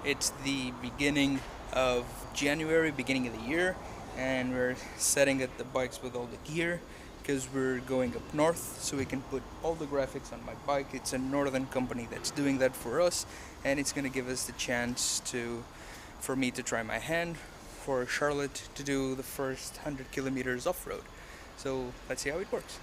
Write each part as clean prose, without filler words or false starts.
It's the beginning of January, beginning of the year, and we're setting up the bikes with all the gear because we're going up north so we can put all the graphics on my bike. It's a northern company that's doing that for us, and it's going to give us the chance for me to try my hand, for Charlotte to do the first 100 kilometers off-road. So let's see how it works.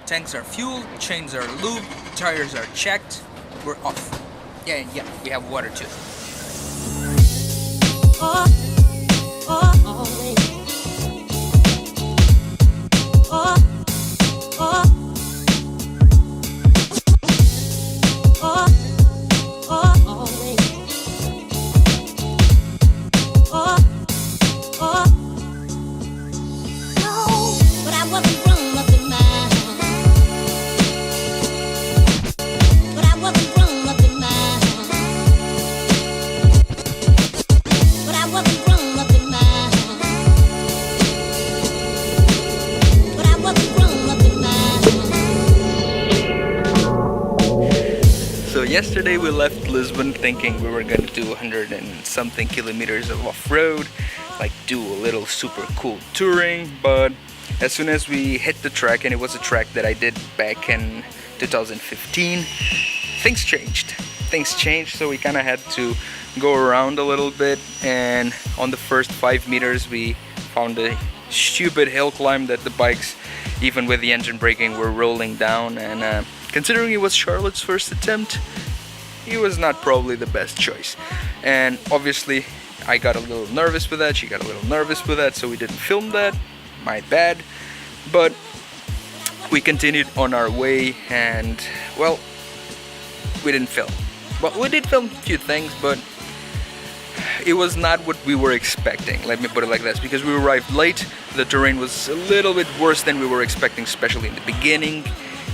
Tanks are fueled, chains are lubed, tires are checked, we're off. Yeah, we have water too. Yesterday we left Lisbon thinking we were gonna do 100 and something kilometers of off-road, like do a little super cool touring, but as soon as we hit the track, and it was a track that I did back in 2015, things changed, so we kind of had to go around a little bit, and on the first 5 meters we found a stupid hill climb that the bikes, even with the engine braking, were rolling down, and considering it was Charlotte's first attempt, it was not probably the best choice. And obviously I got a little nervous with that, she got a little nervous with that, so we didn't film that, my bad. But we continued on our way, and well, we didn't film. Well, we did film a few things, but it was not what we were expecting, let me put it like this, because we arrived late, the terrain was a little bit worse than we were expecting, especially in the beginning,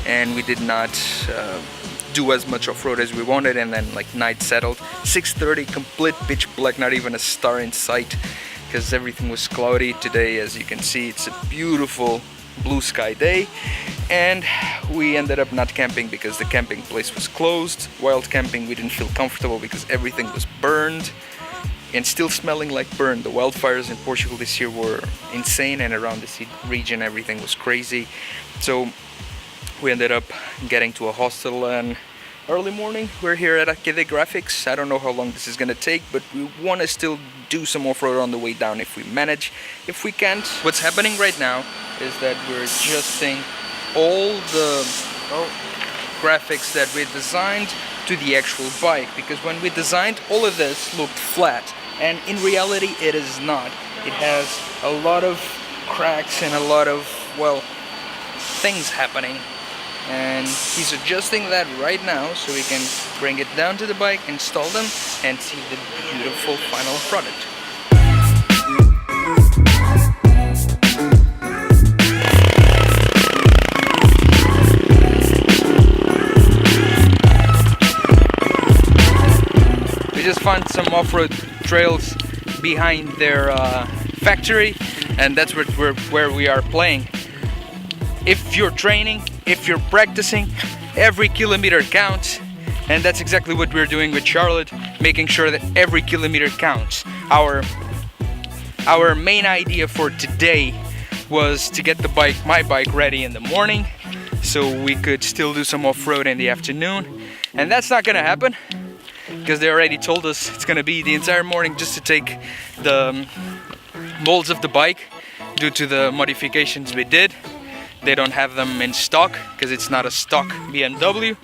and we did not do as much off-road as we wanted, and then like night settled, 6:30, complete pitch black, not even a star in sight, because everything was cloudy. Today, as you can see, it's a beautiful blue sky day, and we ended up not camping because the camping place was closed. Wild camping, we didn't feel comfortable because everything was burned and still smelling like burn. The wildfires in Portugal this year were insane, and around the region everything was crazy. So we ended up getting to a hostel, and early morning we're here at AQD Graphics. I don't know how long this is gonna take, but we want to still do some off-road on the way down if we manage. If we can't, what's happening right now is that we're adjusting all the graphics that we designed to the actual bike, because when we designed, all of this looked flat, and in reality it is not. It has a lot of cracks and a lot of, well, things happening, and he's adjusting that right now so we can bring it down to the bike, install them, and see the beautiful final product. We just found some off-road trails behind their factory, and that's where we are playing. If you're training, if you're practicing, every kilometer counts, and that's exactly what we're doing with Charlotte, making sure that every kilometer counts. Our main idea for today was to get my bike ready in the morning so we could still do some off-road in the afternoon, and that's not gonna happen because they already told us it's gonna be the entire morning just to take the molds of the bike due to the modifications we did. They don't have them in stock because it's not a stock BMW.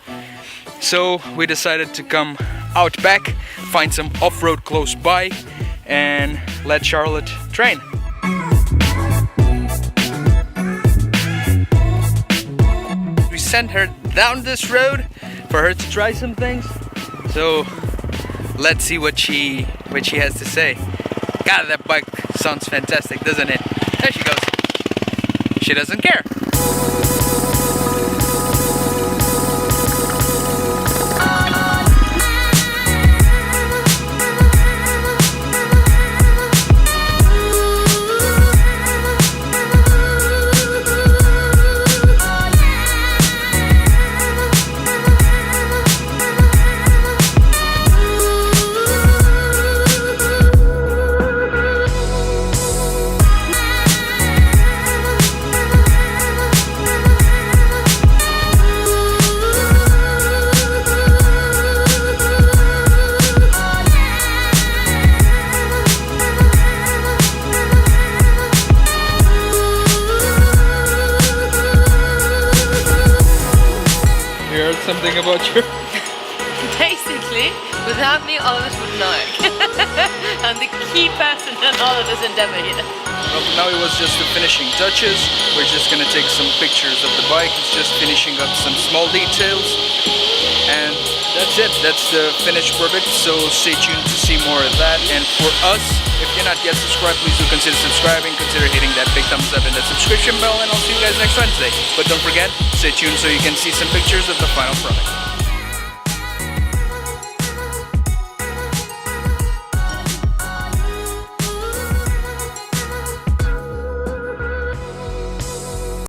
So we decided to come out back, find some off-road close by, and let Charlotte train. We sent her down this road for her to try some things. So let's see what she has to say. God, that bike sounds fantastic, doesn't it? There she goes. She doesn't care. something about your... Basically, without me, all of us would know. I'm the key person in all of this endeavor here. Well, now it was just the finishing touches. We're just gonna take some pictures of the bike. It's just finishing up some small details. And that's it. That's the finished product. So stay tuned to see more of that. And for us, if you're not yet subscribed, please do consider subscribing. Consider hitting that big thumbs up and that subscription bell. And I'll see you guys next Wednesday. But don't forget, stay tuned so you can see some pictures of the final product.